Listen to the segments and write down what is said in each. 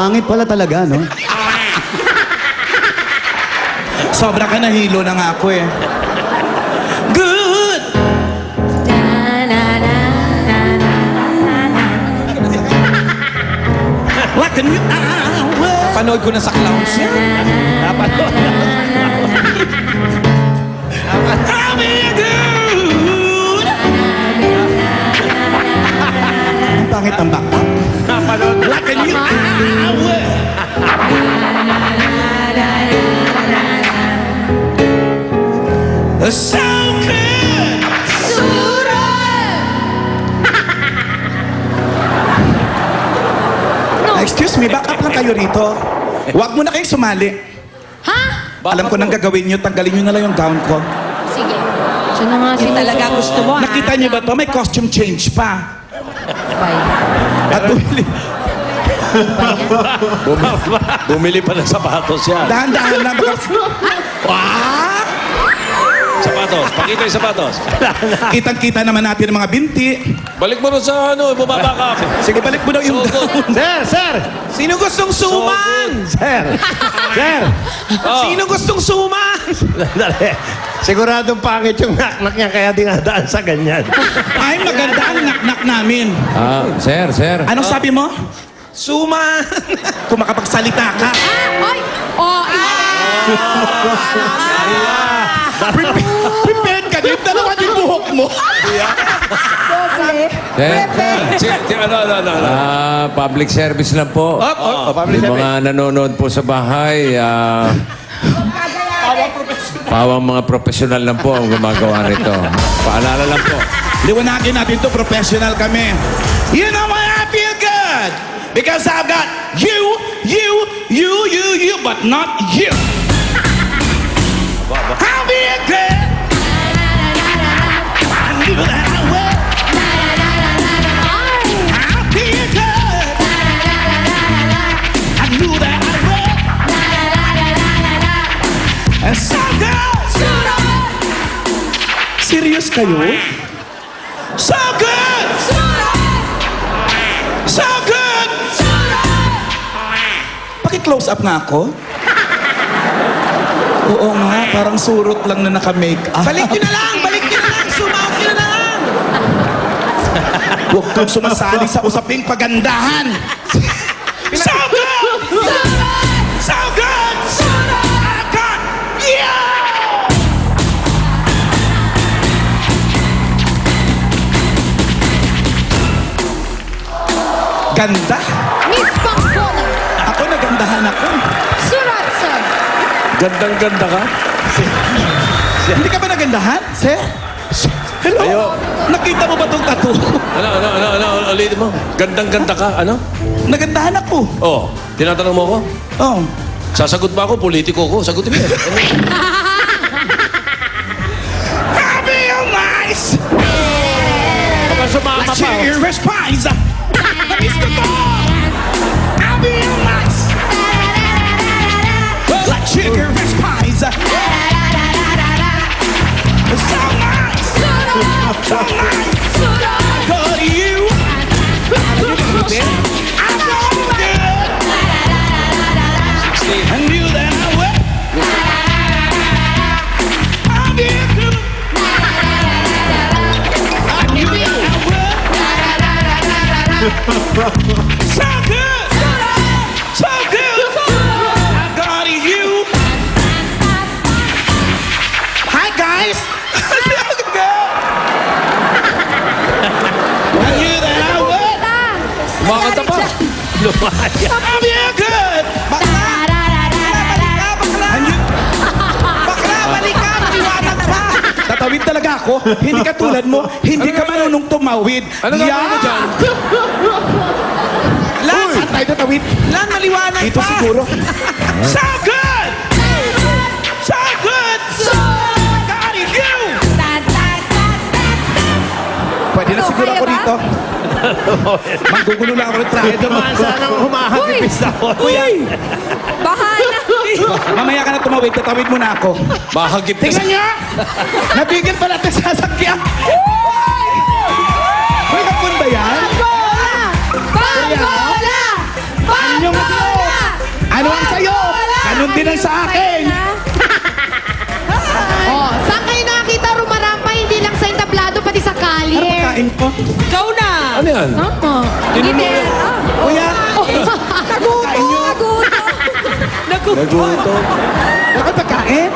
Pangit pala talaga, no? Sobra ka nahilo na nga ako eh. Good! Like a new hour. Panood ko na sa clowns yan. Napanood. I'll be good. Ang pangit ang backup. Napanood. Like a new hour. So good. Excuse me, back up lang kayo rito. Huwag mo na kayong sumali. Ha? Alam ko nang gagawin nyo, tanggalin nyo na lang yung gown ko. Sige. Siya na nga Yun talaga gusto mo, ha? Nakita nyo ba to? May costume change pa. At bumili. Bumili pa ng sapatos yan. Dahan-dahan lang. Baka... Wah! Sapatos. Pakita yung sapatos. Kitang-kita naman natin ang mga binti. Balik mo rin sa ano, bumaba ka. Sige, balik mo daw yung So gown. Sir! Sino gustong suman? Sir! Sir! Oh. Sino gustong suman? Dali. Siguradong pangit yung naknak niya kaya dinadaan sa ganyan. Ay, maganda ang naknak namin. Sir. Anong sabi mo? Suman! Kung makapagsalita ka. Ay! Oh, Prepared ka din. Dalawa yung buhok mo. Sir, public service lang po. Yung mga nanonood po sa bahay, pawang mga profesional lang po ang gumagawa nito. Paalala lang po. Liwanagin natin to, professional kami. You know why I feel good? Because I've got you, but not you. I feel good. I knew that I would. I feel good. I knew that I would. And so good. Serious kayo? So good. So good. Paki-close up nga ako. Oo nga, parang surot lang na naka-make-up. Balik nyo na lang! Sumawag nyo na lang! Huwag kang sumasali sa usaping pagandahan. So good! So good! I got you! Ganda? Miss Pangkona. Ako nagandahan ako. Surat, sir. Gandang-ganda ka. Hindi ka ba nagandahan, sir? Hello? Ayo. Nakita mo ba itong tattoo? Ano, ulitin mo. Gandang-ganda ka, ano? Nagandahan ako. Oh, tinatanong mo ako? Oh. Sasagot ba ako? Politiko ko. Sagutin mo yan. I feel nice! Kapag sumama Like cherry spice! Tamis ko to! I feel nice! Like cherry spice! So nice! So nice! Cause you! I'm so good! I knew that I would! I feel good! I knew that I would! So good! So good! I got you! Hi guys! I knew that I would! Kumakanta pa. Lumaya. I feel good! Bakla! Bakla, balik ka! Maliwanag pa! Tatawid talaga ako. Hindi ka tulad mo. Hindi ka marunong tumawid. Ano gagawin mo dyan? Lan, saan tayo tatawid? Lan, maliwanag Dito pa! siguro. So good! So good! Got you! Pwede na siguro ako dito. Manggugulo lang ako ng trahe. Dumaan sanang humahagipis na ako. Uy! Bahala. Mamaya ka na tumawid, tatawid mo na ako. Mahagip ka Tingnan niyo! Nabigyan pala ito sa sasakyan. May hapon ba yan? Panggola! Panggola! Anyong Panggola! Ano ang sa'yo? Ganun din ang sa akin. Oh, saan kayo nakakita rumarampa? Hindi lang sa entablado, pati sa kalye. Ano pagkain ko? Ikaw na. Ano yan? Opo. Tinulungan. Kuya, kain nyo. Nagutom. Wala ka pagkain?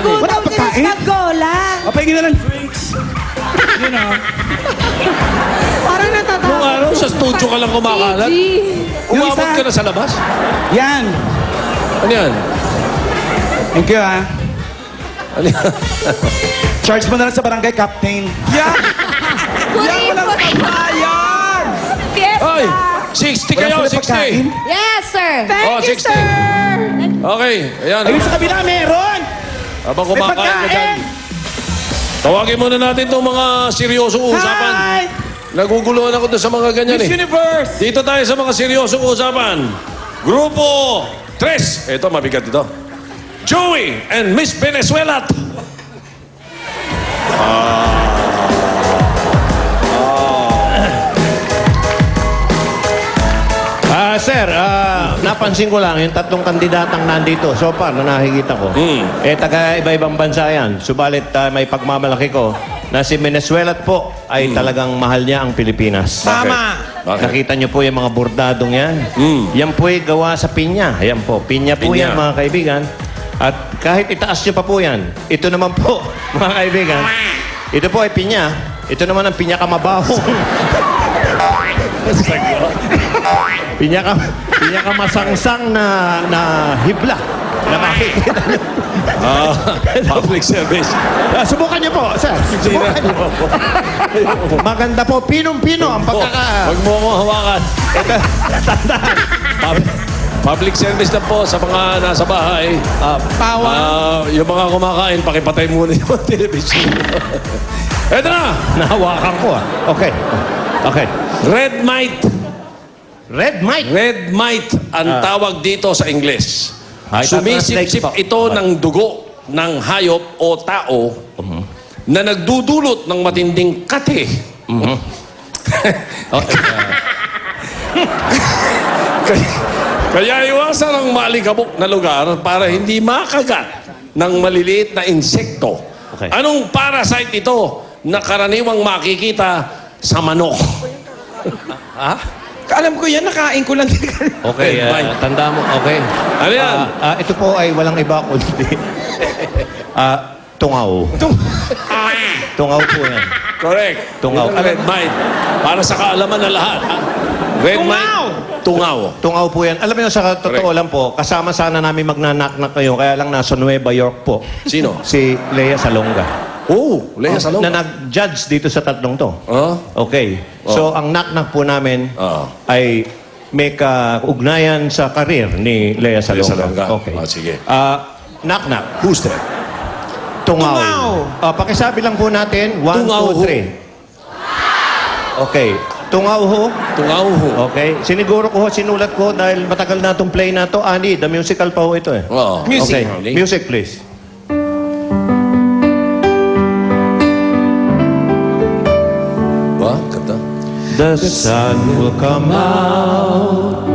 Wala ka pagkain? O, pahingin na lang drinks. Yun o. Parang natatawa. Kung ano, sa studio ka lang kumakalat. Yung Umabot isa- ka na sa labas. Yan. Ano yan? Thank you, ha. Ano yan? Charge mo na lang sa barangay captain. Yan! Yan, walang pagbayan! Ay! 60 kayo, 60! Yes, sir. Oh, 60. Okay, ayan. Ayun sa kabila, meron! Habang May kumakain ka dyan. pagkain! Tawagin muna natin itong mga seryosong usapan. Hi! Naguguluhan ako doon sa mga ganyan Miss eh. Universe! Dito tayo sa mga seryosong usapan. Grupo 3. Ito, mabigat ito. Joey and Miss Venezuela. Sir, napansin ko lang yung tatlong kandidatang nandito so far na nakikita ko. Taga iba-ibang bansa yan. Subalit may pagmamalaki ko na si Venezuela po ay talagang mahal niya ang Pilipinas. Tama! Bakit? Nakita niyo po yung mga bordadong yan. Yan po ay gawa sa pinya. Ayan po. Pinya po Pinya. yan, mga kaibigan. At kahit itaas niyo pa po yan, ito naman po, mga kaibigan, ito po ay pinya. Ito naman ang pinya kamabaho. pinya ka masangsang na hibla na makikita niyo. Public service. Subukan niyo po, sir. Subukan niyo po. Maganda po. Pinong-pino ang pagkaka... Huwag mo akong hawakan. Tandaan. Public service na po sa mga nasa bahay. Yung mga kumakain, pakipatay muna yung television. Eto na! Nahawakan ko ah. Okay. Okay. Red mite. Red mic. Red mite ang tawag dito sa Ingles. Sumisip-sip translate po. ito ng dugo ng hayop o tao na nagdudulot ng matinding kate. Kaya iwasan ang maalikabok na lugar para hindi makagat ng maliliit na insekto. Okay. Anong parasite ito na karaniwang makikita sa manok? Alam ko yan, nakain ko lang din. Okay. Red mic. Tanda mo. Okay. Ano yan? Ito po ay walang iba kundi tungaw. Tungaw po yan. Correct. Tungaw. Yun ang red mite. Para sa kaalaman ng lahat. ha? Red mite. Tungaw. Tungaw po yan. Alam mo yun, sa totoo Correct. lang po, kasama sana namin magnanaknak kayo, kaya lang nasa Nueva York po. Sino? Si Lea Salonga. Oh, Lea Salonga. Na nag-judge dito sa tatlong to. Oh? Okay. So, ang knock-knock po namin Oo. ay may kaugnayan sa karir ni Lea Salonga. Salonga. Okay. Sige. Knock-knock. Who's there? Tungaw. Tungaw. Pakisabi lang po natin. 1, Tungaw ho. 2, 3. Okay. Tungaw ho. Tungaw ho. Okay. Siniguro ko ho, sinulat ko dahil matagal na itong play na to. Ani, the musical pa ho ito eh. Oo. Okay. Music. Music, please. Ba? Kanta? The sun will come out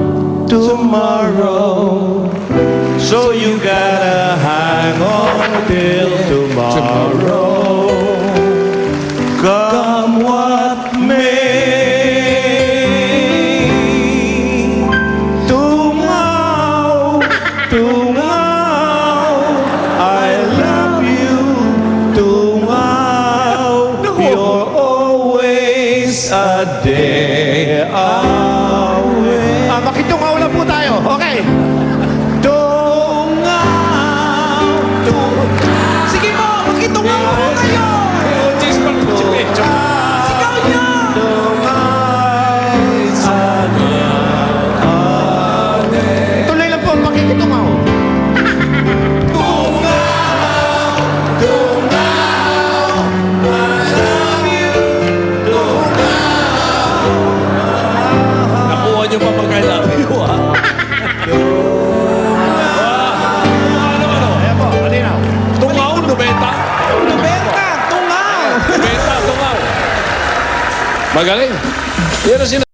tomorrow. So you gotta hang on till tomorrow. Come what may. Tungaw, tungaw, I love you. Tungaw, you're always a day away. Makitungaw lang po tayo. Okay. Tungaw, tungaw. Sige mo, makitungaw mo kayo! Cheese pang Sigaw niyo! Tuloy lang po ang pakikitungaw. Nakuha niyo pa pag I love you, ha? Ayan po, malinaw. Tungaw, nubeta. Roberta, tungaw! Nubeta, tungaw. Magaling. Yan ang